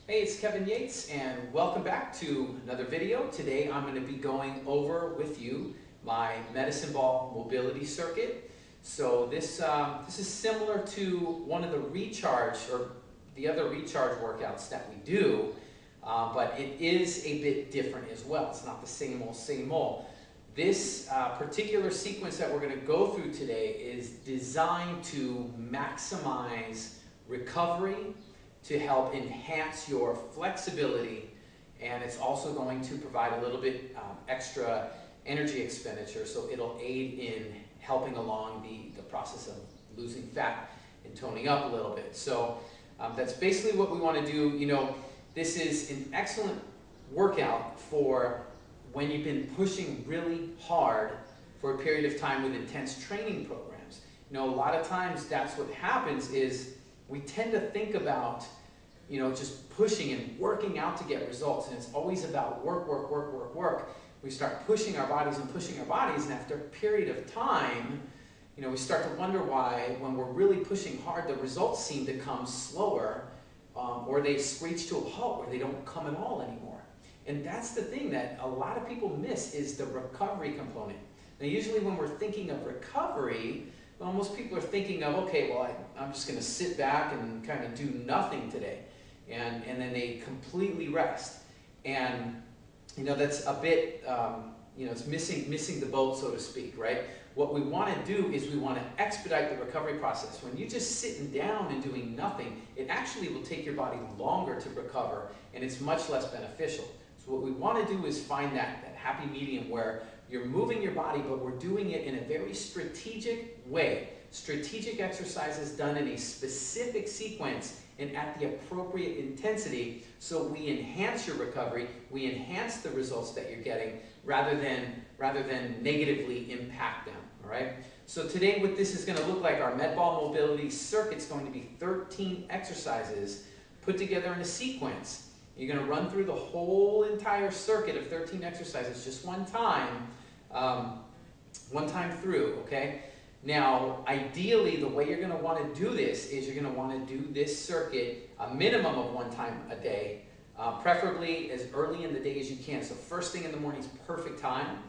Hey, it's Kevin Yates, and welcome back to another video. Today I'm going to be going over with you my medicine ball mobility circuit. So this is similar to one of the recharge or the other recharge workouts that we do, but it is a bit different as well. It's not the same old, same old. This particular sequence that we're going to go through today is designed to maximize recovery, to help enhance your flexibility, and it's also going to provide a little bit extra energy expenditure, so it'll aid in helping along the process of losing fat and toning up a little bit. So that's basically what we want to do. You know, this is an excellent workout for when you've been pushing really hard for a period of time with intense training programs. You know, a lot of times that's what happens is we tend to think about, you know, just pushing and working out to get results, and it's always about work, work, work, work, work. We start pushing our bodies and pushing our bodies, and after a period of time, you know, we start to wonder why, when we're really pushing hard, the results seem to come slower, or they screech to a halt, where they don't come at all anymore. And that's the thing that a lot of people miss, is the recovery component. Now, usually when we're thinking of recovery, well, most people are thinking of, okay, well, I'm just going to sit back and kind of do nothing today. And then they completely rest. And, you know, that's a bit, you know, it's missing the boat, so to speak, right? What we want to do is we want to expedite the recovery process. When you're just sitting down and doing nothing, it actually will take your body longer to recover, and it's much less beneficial. So what we want to do is find that happy medium where you're moving your body, but we're doing it in a very strategic way. Strategic exercises done in a specific sequence and at the appropriate intensity, so we enhance your recovery, we enhance the results that you're getting, rather than negatively impact them, all right? So today what this is going to look like, our Medball mobility circuit is going to be 13 exercises put together in a sequence. You're going to run through the whole entire circuit of 13 exercises just one time through, okay? Now, ideally, the way you're going to want to do this is you're going to want to do this circuit a minimum of one time a day, preferably as early in the day as you can. So first thing in the morning is perfect time.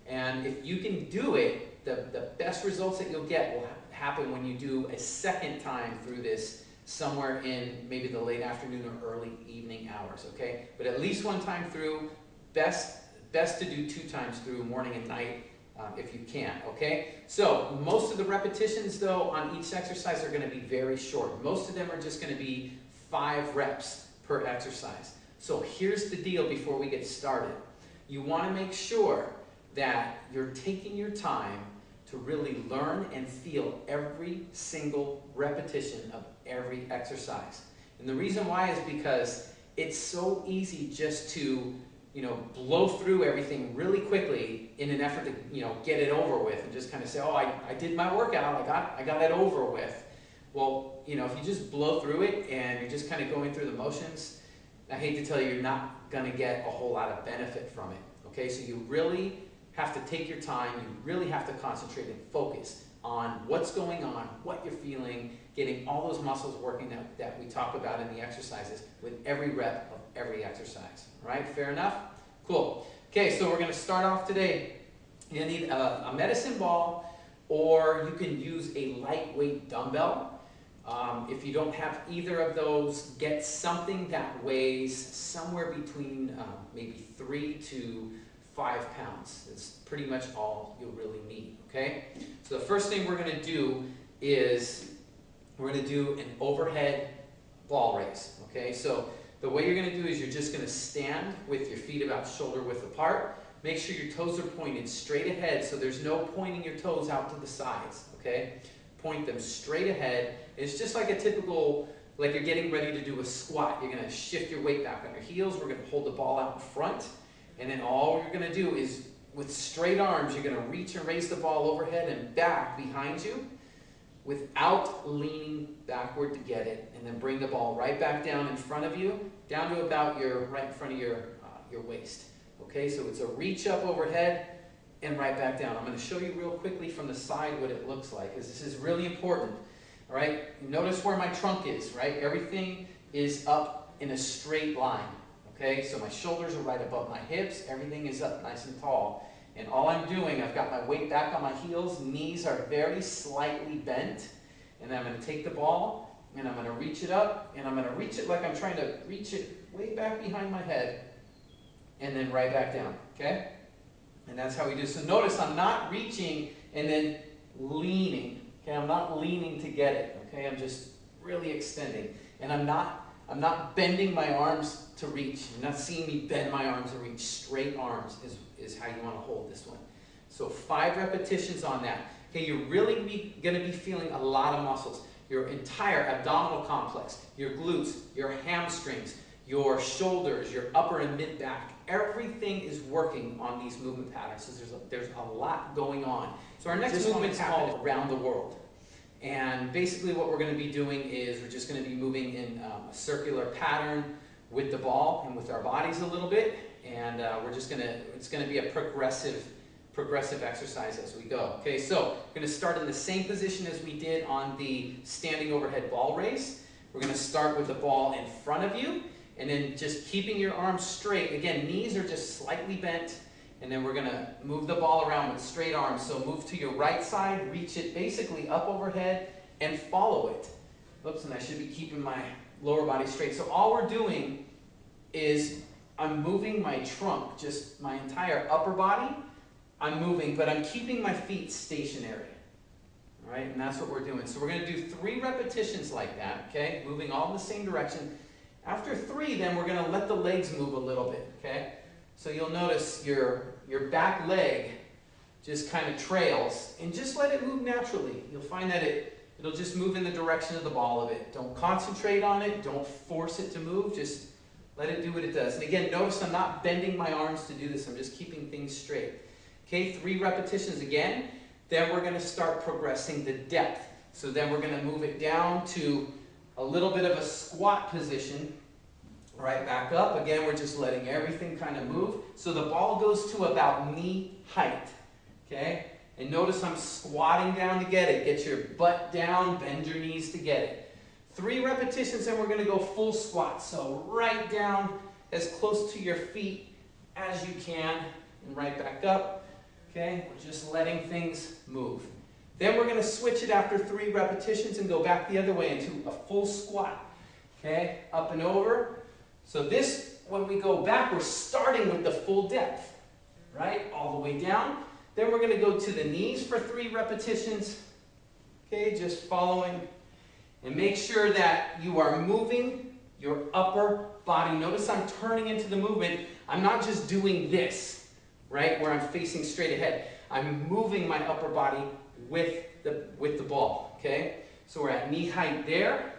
And if you can do it, the best results that you'll get will happen when you do a second time through this, somewhere in maybe the late afternoon or early evening hours, okay? But at least one time through, best to do 2 times through, morning and night, if you can, okay? So most of the repetitions, though, on each exercise are going to be very short. Most of them are just going to be 5 reps per exercise. So here's the deal before we get started. You want to make sure that you're taking your time to really learn and feel every single repetition of every exercise. And the reason why is because it's so easy just to, you know, blow through everything really quickly in an effort to, you know, get it over with and just kind of say, oh, I did my workout, I got it over with. Well, you know, if you just blow through it and you're just kind of going through the motions, I hate to tell you, you're not going to get a whole lot of benefit from it. Okay, so you really have to take your time, you really have to concentrate and focus on what's going on, what you're feeling, getting all those muscles working that we talk about in the exercises with every rep of every exercise. All right, fair enough? Cool. Okay, so we're going to start off today. You need a medicine ball, or you can use a lightweight dumbbell. If you don't have either of those, get something that weighs somewhere between maybe 3 to 5 pounds. It's pretty much all you'll really need, okay? So the first thing we're going to do is we're going to do an overhead ball raise, okay? So the way you're going to do is you're just going to stand with your feet about shoulder width apart. Make sure your toes are pointed straight ahead, so there's no pointing your toes out to the sides, okay? Point them straight ahead. It's just like a typical, like you're getting ready to do a squat. You're going to shift your weight back on your heels. We're going to hold the ball out in front. And then all you're going to do is, with straight arms, you're going to reach and raise the ball overhead and back behind you without leaning backward to get it. And then bring the ball right back down in front of you, down to about right in front of your waist. Okay, so it's a reach up overhead and right back down. I'm going to show you real quickly from the side what it looks like, because this is really important. All right, notice where my trunk is, right? Everything is up in a straight line. Okay, so my shoulders are right above my hips, everything is up nice and tall. And all I'm doing, I've got my weight back on my heels, knees are very slightly bent, and then I'm going to take the ball, and I'm going to reach it up, and I'm going to reach it like I'm trying to reach it way back behind my head, and then right back down, okay? And that's how we do. So notice I'm not reaching and then leaning, okay? I'm not leaning to get it, okay? I'm just really extending. And I'm not bending my arms to reach. You're not seeing me bend my arms and reach. Straight arms is how you want to hold this one. So 5 repetitions on that. Okay, you're really going to be feeling a lot of muscles. Your entire abdominal complex, your glutes, your hamstrings, your shoulders, your upper and mid back. Everything is working on these movement patterns. So there's a lot going on. So our next movement is called Around the World. And basically what we're going to be doing is we're just going to be moving in a circular pattern with the ball and with our bodies a little bit. And it's going to be a progressive exercise as we go. Okay, so we're going to start in the same position as we did on the standing overhead ball race. We're going to start with the ball in front of you, and then just keeping your arms straight. Again, knees are just slightly bent, and then we're going to move the ball around with straight arms. So move to your right side, reach it basically up overhead, and follow it. Oops, and I should be keeping my lower body straight. So all we're doing is I'm moving my trunk, just my entire upper body. I'm moving, but I'm keeping my feet stationary. All right, and that's what we're doing. So we're going to do 3 repetitions like that, okay? Moving all in the same direction. After 3, then we're going to let the legs move a little bit, okay? So you'll notice your back leg just kind of trails, and just let it move naturally. You'll find that it'll just move in the direction of the ball a bit. Don't concentrate on it. Don't force it to move. Just let it do what it does. And again, notice I'm not bending my arms to do this. I'm just keeping things straight. Okay, 3 repetitions again. Then we're going to start progressing the depth. So then we're going to move it down to a little bit of a squat position. Right back up. Again, we're just letting everything kind of move. So the ball goes to about knee height. Okay? And notice I'm squatting down to get it. Get your butt down, bend your knees to get it. 3 repetitions, and we're going to go full squat. So right down as close to your feet as you can, and right back up. Okay, we're just letting things move. Then we're going to switch it after 3 repetitions and go back the other way into a full squat. Okay, up and over. So this, when we go back, we're starting with the full depth, right? All the way down. Then we're going to go to the knees for 3 repetitions. Okay, just following. And make sure that you are moving your upper body. Notice I'm turning into the movement. I'm not just doing this, right, where I'm facing straight ahead. I'm moving my upper body with the ball, okay? So we're at knee height there.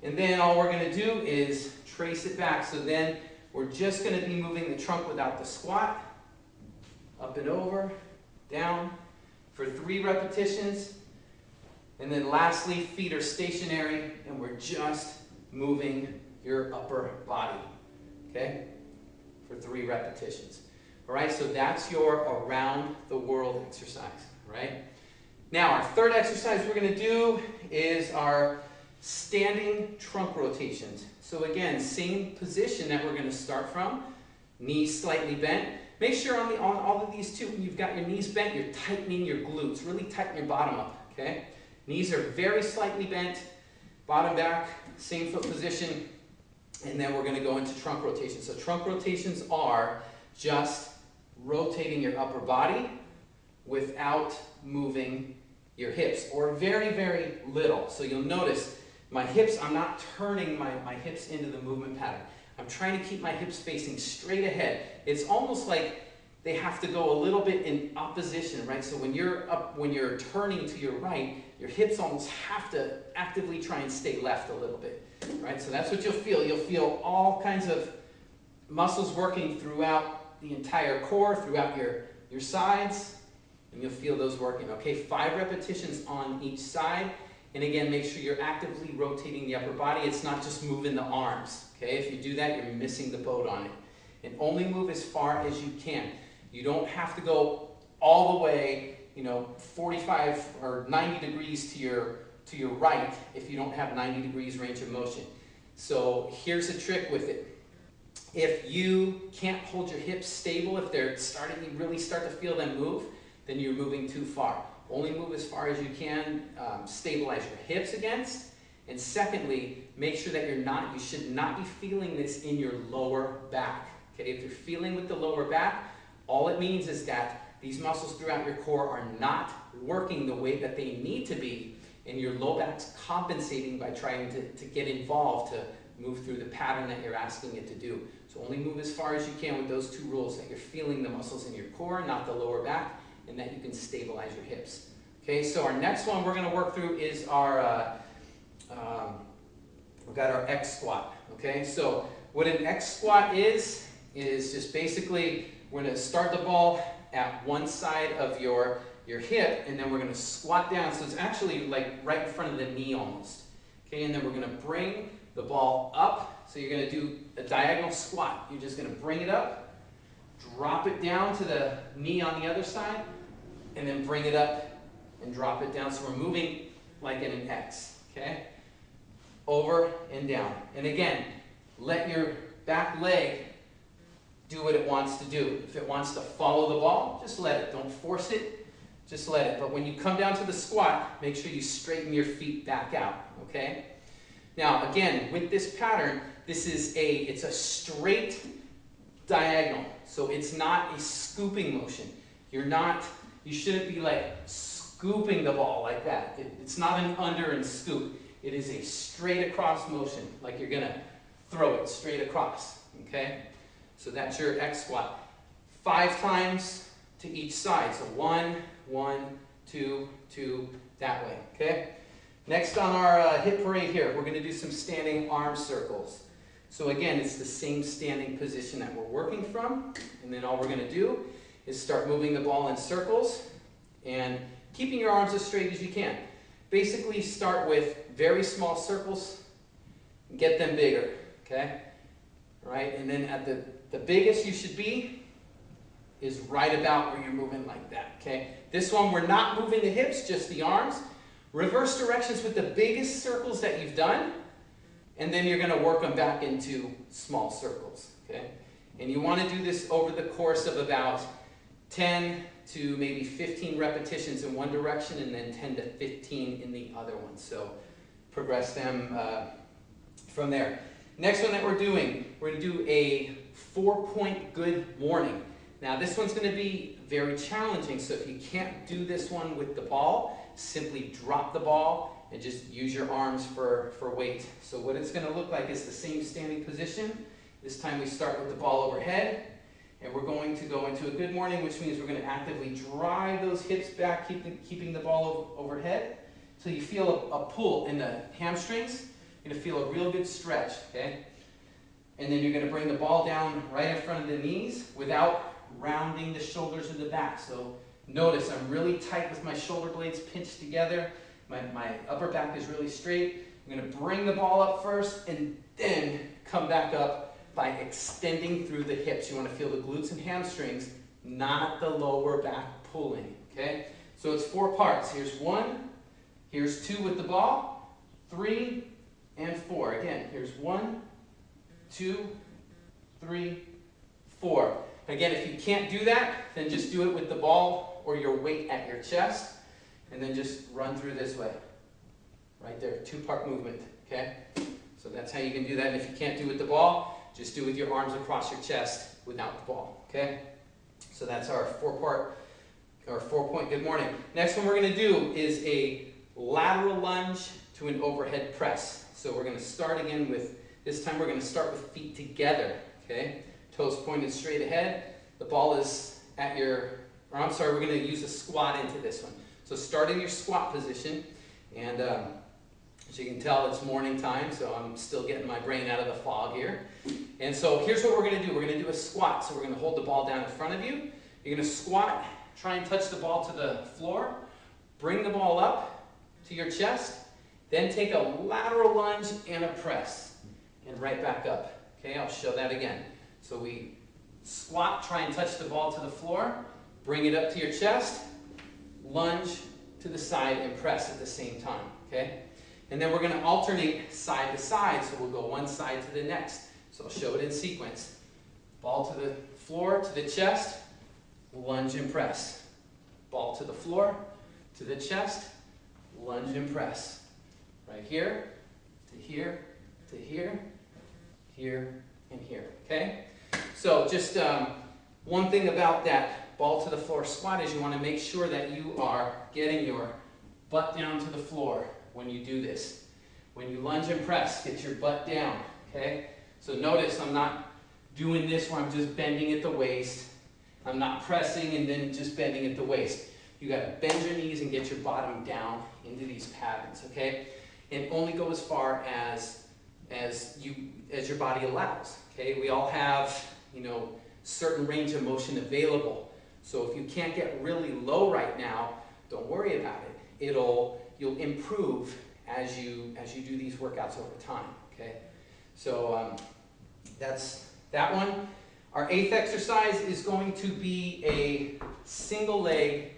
And then all we're going to do is trace it back. So then we're just going to be moving the trunk without the squat. Up and over, down for 3 repetitions. And then lastly, feet are stationary, and we're just moving your upper body, okay? For 3 repetitions. All right, so that's your around the world exercise, right? Now, our third exercise we're going to do is our standing trunk rotations. So again, same position that we're going to start from, knees slightly bent. Make sure on all of these 2, when you've got your knees bent, you're tightening your glutes. Really tighten your bottom up, okay? Knees are very slightly bent, bottom back, same foot position. And then we're going to go into trunk rotations. So trunk rotations are just rotating your upper body without moving your hips, or very, very little. So you'll notice my hips, I'm not turning my hips into the movement pattern. I'm trying to keep my hips facing straight ahead. It's almost like they have to go a little bit in opposition, right? So when you're turning to your right, your hips almost have to actively try and stay left a little bit. Right, so that's what you'll feel. You'll feel all kinds of muscles working throughout the entire core, throughout your sides, and you'll feel those working. Okay, 5 repetitions on each side. And again, make sure you're actively rotating the upper body. It's not just moving the arms. Okay, if you do that, you're missing the boat on it. And only move as far as you can. You don't have to go all the way, 45 or 90 degrees to your right if you don't have 90 degrees range of motion. So here's a trick with it. If you can't hold your hips stable, if they're starting, you really start to feel them move, then you're moving too far. Only move as far as you can, stabilize your hips against. And secondly, make sure that you should not be feeling this in your lower back. Okay, if you're feeling with the lower back, all it means is that these muscles throughout your core are not working the way that they need to be, and your low back's compensating by trying to get involved to move through the pattern that you're asking it to do. So only move as far as you can with those two rules, that you're feeling the muscles in your core, not the lower back, and that you can stabilize your hips. Okay, so our next one we're going to work through is our, we've got our X squat. Okay, so what an X squat is just basically, we're going to start the ball at one side of your hip, and then we're going to squat down. So it's actually like right in front of the knee almost. Okay, and then we're going to bring the ball up. So you're going to do a diagonal squat. You're just going to bring it up, drop it down to the knee on the other side, and then bring it up and drop it down. So we're moving like in an X. Okay, over and down. And again, let your back leg do what it wants to do. If it wants to follow the ball, just let it. Don't force it, just let it. But when you come down to the squat, make sure you straighten your feet back out, okay? Now, again, with this pattern, it's a straight diagonal. So it's not a scooping motion. You shouldn't be like scooping the ball like that. It's not an under and scoop. It is a straight across motion, like you're gonna throw it straight across, okay? So that's your X squat. 5 times to each side. So 1, 1, 2, 2, that way, okay? Next on our hip parade here, we're gonna do some standing arm circles. So again, it's the same standing position that we're working from, and then all we're gonna do is start moving the ball in circles and keeping your arms as straight as you can. Basically start with very small circles, get them bigger, okay? All right, and then at the biggest you should be is right about where you're moving like that, okay? This one, we're not moving the hips, just the arms. Reverse directions with the biggest circles that you've done, and then you're gonna work them back into small circles, okay? And you wanna do this over the course of about 10 to maybe 15 repetitions in one direction, and then 10 to 15 in the other one. So progress them from there. Next one that we're going to do a 4-point good morning. Now this one's going to be very challenging, so if you can't do this one with the ball, simply drop the ball and just use your arms for weight. So what it's going to look like is the same standing position. This time we start with the ball overhead, and we're going to go into a good morning, which means we're going to actively drive those hips back, keeping the ball overhead, till you feel a pull in the hamstrings. You're going to feel a real good stretch, okay? And then you're going to bring the ball down right in front of the knees without rounding the shoulders or the back. So notice I'm really tight with my shoulder blades pinched together. My upper back is really straight. I'm going to bring the ball up first and then come back up by extending through the hips. You want to feel the glutes and hamstrings, not the lower back pulling, okay? So it's 4 parts. Here's 1, here's 2 with the ball, 3, and 4. Again, here's 1, 2, 3, 4. Again, if you can't do that, then just do it with the ball or your weight at your chest, and then just run through this way. Right there, 2-part movement, okay? So that's how you can do that. And if you can't do it with the ball, just do it with your arms across your chest without the ball, okay? So that's our 4-point good morning. Next one we're going to do is a lateral lunge to an overhead press. So we're going to start again with, this time we're going to start with feet together, okay? Toes pointed straight ahead. The ball is at your, or I'm sorry, we're going to use a squat into this one. So start in your squat position, and as you can tell, it's morning time, so I'm still getting my brain out of the fog here. And so here's what we're going to do. We're going to do a squat. So we're going to hold the ball down in front of you. You're going to squat, try and touch the ball to the floor. Bring the ball up to your chest. Then take a lateral lunge and a press. And right back up. Okay, I'll show that again. So we squat, try and touch the ball to the floor. Bring it up to your chest. Lunge to the side and press at the same time. Okay? And then we're going to alternate side to side, so we'll go one side to the next. So I'll show it in sequence. Ball to the floor, to the chest, lunge and press. Ball to the floor, to the chest, lunge and press. Right here, to here, to here, here, and here, okay? So just one thing about that ball to the floor squat is you want to make sure that you are getting your butt down to the floor when you do this. When you lunge and press, get your butt down, okay? So notice I'm not doing this where I'm just bending at the waist. I'm not pressing and then just bending at the waist. You got to bend your knees and get your bottom down into these patterns, okay? And only go as far as your body allows, okay? We all have, you know, certain range of motion available. So if you can't get really low right now, don't worry about it. You'll improve as you do these workouts over time, okay? So that's that one. Our 8th exercise is going to be a single leg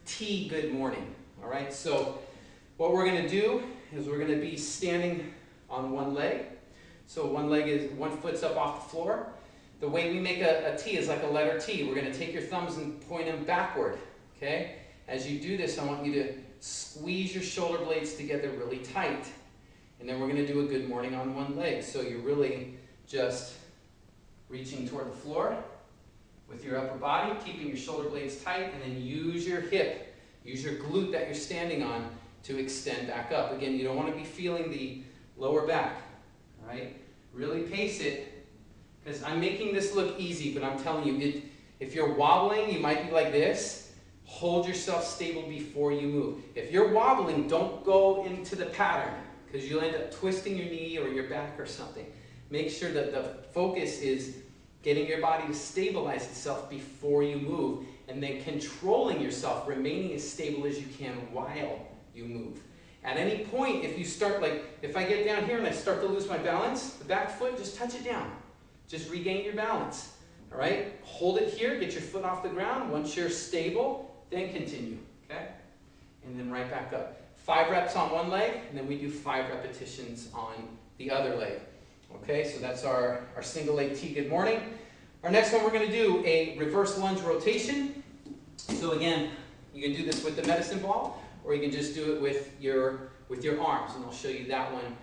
T good morning, all right? So what we're going to do is we're going to be standing on one leg. So one foot's up off the floor. The way we make a T is like a letter T. We're going to take your thumbs and point them backward, okay? As you do this, I want you to squeeze your shoulder blades together really tight. And then we're going to do a good morning on one leg. So you're really just reaching toward the floor with your upper body, keeping your shoulder blades tight, and then use your hip, use your glute that you're standing on to extend back up. Again, you don't want to be feeling the lower back, all right? Really pace it. Because I'm making this look easy, but I'm telling you, if you're wobbling, you might be like this. Hold yourself stable before you move. If you're wobbling, don't go into the pattern, because you'll end up twisting your knee or your back or something. Make sure that the focus is getting your body to stabilize itself before you move, and then controlling yourself, remaining as stable as you can while you move. At any point, if you start, like, if I get down here and I start to lose my balance, the back foot, just touch it down. Just regain your balance, all right? Hold it here, get your foot off the ground. Once you're stable, then continue, okay? And then right back up. 5 reps on one leg, and then we do 5 repetitions on the other leg. Okay, so that's our single leg T good morning. Our next one, we're going to do a reverse lunge rotation. So again, you can do this with the medicine ball, or you can just do it with your arms, and I'll show you that one.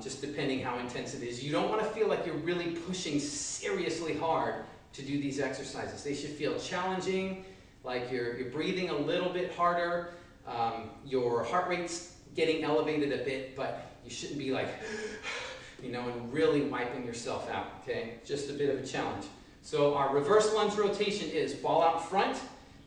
Just depending how intense it is. You don't want to feel like you're really pushing seriously hard to do these exercises. They should feel challenging, like you're breathing a little bit harder, your heart rate's getting elevated a bit, but you shouldn't be like, you know, and really wiping yourself out, okay? Just a bit of a challenge. So our reverse lunge rotation is ball out front.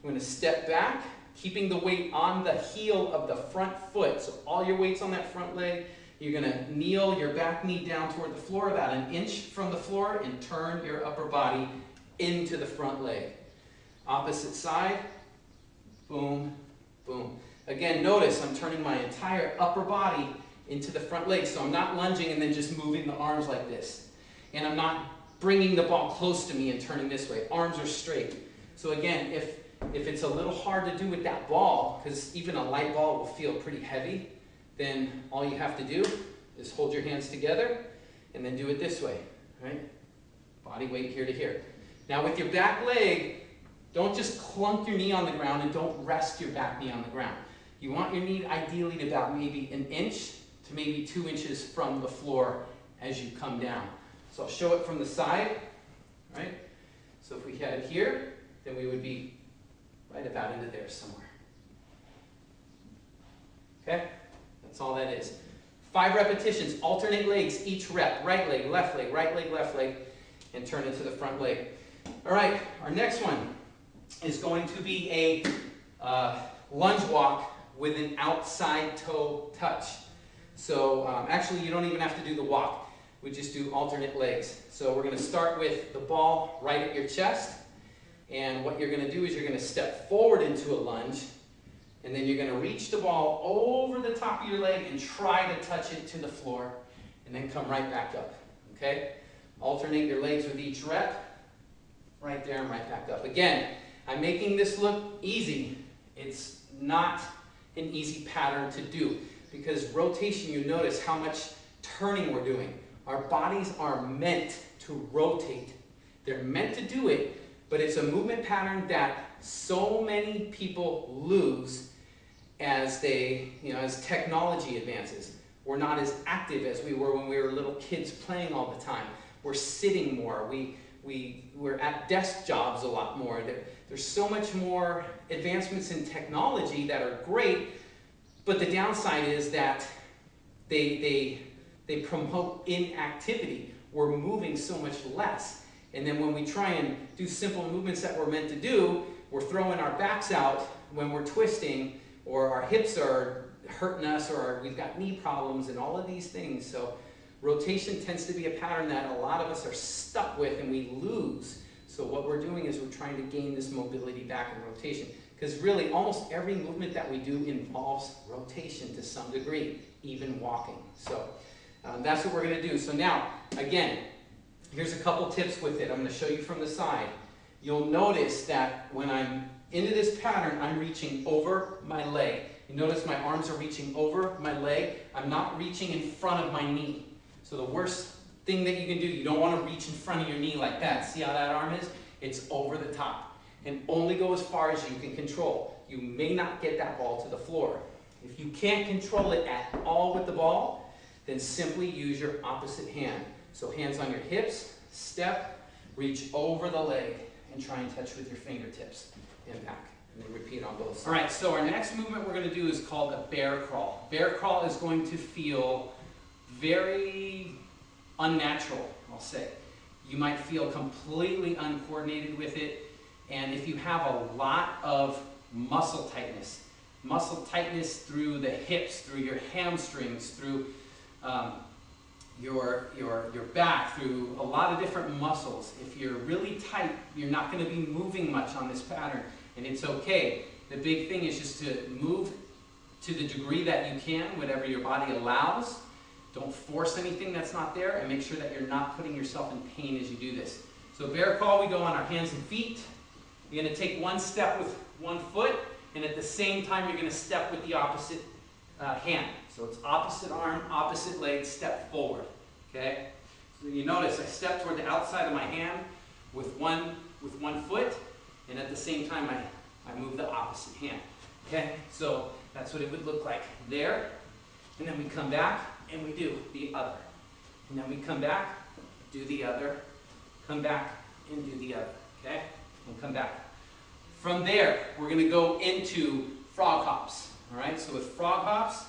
We're going to step back, keeping the weight on the heel of the front foot. So all your weight's on that front leg. You're going to kneel your back knee down toward the floor about an inch from the floor and turn your upper body into the front leg. Opposite side, boom, boom. Again, notice I'm turning my entire upper body into the front leg, so I'm not lunging and then just moving the arms like this. And I'm not bringing the ball close to me and turning this way. Arms are straight. So again, if it's a little hard to do with that ball, because even a light ball will feel pretty heavy, then all you have to do is hold your hands together and then do it this way, right? Body weight here to here. Now with your back leg, don't just clunk your knee on the ground and don't rest your back knee on the ground. You want your knee ideally to about maybe an inch to maybe 2 inches from the floor as you come down. So I'll show it from the side, right? So if we had it here, then we would be right about into there somewhere. Okay? That's all that is. 5 repetitions, alternate legs each rep. Right leg, left leg, and turn into the front leg. All right, our next one is going to be a lunge walk with an outside toe touch. So actually, you don't even have to do the walk. We just do alternate legs. So we're going to start with the ball right at your chest. And what you're going to do is you're going to step forward into a lunge. And then you're going to reach the ball over the top of your leg and try to touch it to the floor. And then come right back up. Okay? Alternate your legs with each rep. Right there and right back up. Again, I'm making this look easy. It's not an easy pattern to do. because rotation, you notice how much turning we're doing. Our bodies are meant to rotate. They're meant to do it, but it's a movement pattern that so many people lose as as technology advances. We're not as active as we were when we were little kids playing all the time. We're sitting more. We're at desk jobs a lot more. There's so much more advancements in technology that are great, but the downside is that they promote inactivity. We're moving so much less. And then when we try and do simple movements that we're meant to do, we're throwing our backs out when we're twisting, or our hips are hurting us, or we've got knee problems and all of these things. So rotation tends to be a pattern that a lot of us are stuck with and we lose. So what we're doing is we're trying to gain this mobility back in rotation. Because really almost every movement that we do involves rotation to some degree, even walking. So that's what we're going to do. So now, again, here's a couple tips with it. I'm going to show you from the side. You'll notice that when I'm into this pattern, I'm reaching over my leg. You notice my arms are reaching over my leg. I'm not reaching in front of my knee. So the worst thing that you can do, you don't want to reach in front of your knee like that. See how that arm is? It's over the top. And only go as far as you can control. You may not get that ball to the floor. If you can't control it at all with the ball, then simply use your opposite hand. So hands on your hips, step, reach over the leg, and try and touch with your fingertips and back. And then repeat on both sides. All right, so our next movement we're going to do is called a bear crawl. Bear crawl is going to feel very unnatural, I'll say. You might feel completely uncoordinated with it, and if you have a lot of muscle tightness through the hips, through your hamstrings, through your back, through a lot of different muscles. If you're really tight, you're not going to be moving much on this pattern, and it's okay. The big thing is just to move to the degree that you can, whatever your body allows. Don't force anything that's not there, and make sure that you're not putting yourself in pain as you do this. So bear crawl, we go on our hands and feet. You're going to take one step with one foot, and at the same time you're going to step with the opposite hand. So it's opposite arm, opposite leg, step forward. Okay? So you notice I step toward the outside of my hand with one foot, and at the same time I move the opposite hand. Okay? So that's what it would look like there. And then we come back and we do the other. And then we come back, do the other, come back and do the other. Okay? And come back. From there, we're going to go into frog hops. All right? So with frog hops,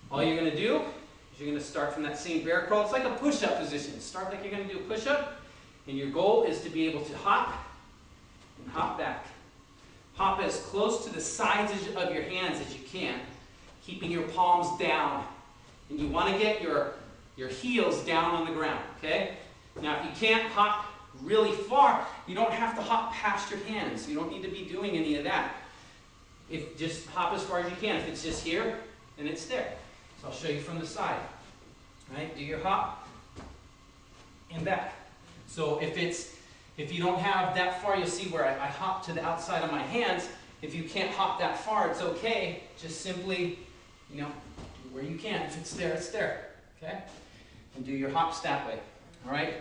all you're going to do is you're going to start from that same bear crawl. It's like a push-up position. Start like you're going to do a push-up, and your goal is to be able to hop and hop back. Hop as close to the sides of your hands as you can, keeping your palms down. And you want to get your heels down on the ground, okay? Now, if you can't hop really far, you don't have to hop past your hands. You don't need to be doing any of that. Just hop as far as you can. If it's just here, then it's there. So I'll show you from the side. All right, do your hop and back. So if you don't have that far, you'll see where I hop to the outside of my hands. If you can't hop that far, it's okay. Just simply, do where you can. If it's there, it's there. Okay? And do your hops that way. All right?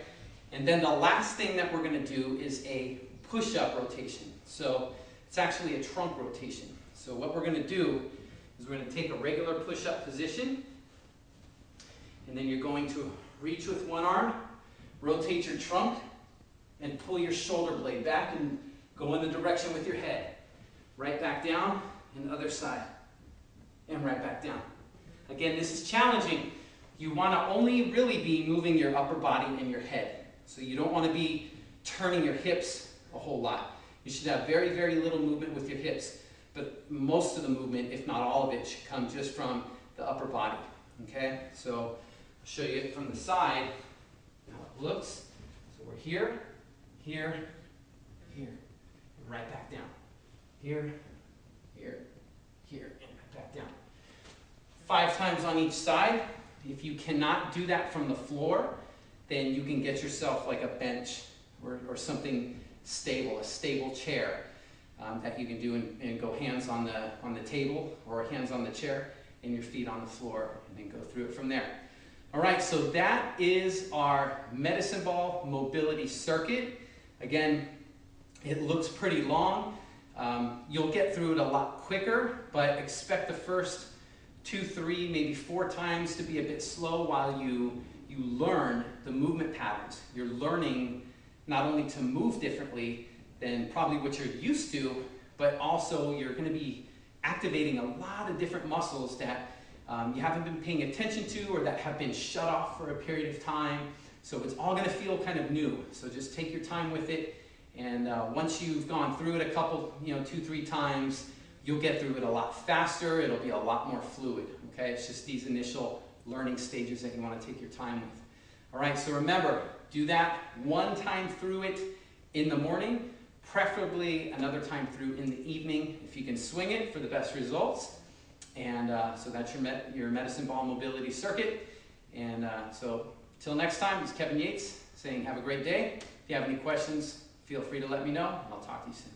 And then the last thing that we're going to do is a push-up rotation. So it's actually a trunk rotation. So what we're going to do is we're going to take a regular push-up position, and then you're going to reach with one arm, rotate your trunk, and pull your shoulder blade back and go in the direction with your head. Right back down, and the other side, and right back down. Again, this is challenging. You want to only really be moving your upper body and your head. So you don't want to be turning your hips a whole lot. You should have very, very little movement with your hips. But most of the movement, if not all of it, should come just from the upper body. Okay? So I'll show you it from the side, how it looks. So we're here, here, here, and right back down. Here, here, here, and right back down. 5 times on each side. If you cannot do that from the floor, then you can get yourself like a bench or something stable, a stable chair that you can do and go hands on the table or hands on the chair, and your feet on the floor, and then go through it from there. All right, so that is our medicine ball mobility circuit. Again, it looks pretty long. You'll get through it a lot quicker, but expect the first 2, 3, maybe 4 times to be a bit slow while you learn the movement patterns. You're learning not only to move differently than probably what you're used to, but also you're going to be activating a lot of different muscles that you haven't been paying attention to or that have been shut off for a period of time. So it's all going to feel kind of new. So just take your time with it. And once you've gone through it a couple, 2, 3 times, you'll get through it a lot faster. It'll be a lot more fluid. Okay, it's just these initial learning stages that you want to take your time with. All right, so remember, do that 1 time through it in the morning, preferably another time through in the evening if you can swing it for the best results. And so that's your medicine ball mobility circuit. And so till next time, it's Kevin Yates saying have a great day. If you have any questions, feel free to let me know, and I'll talk to you soon.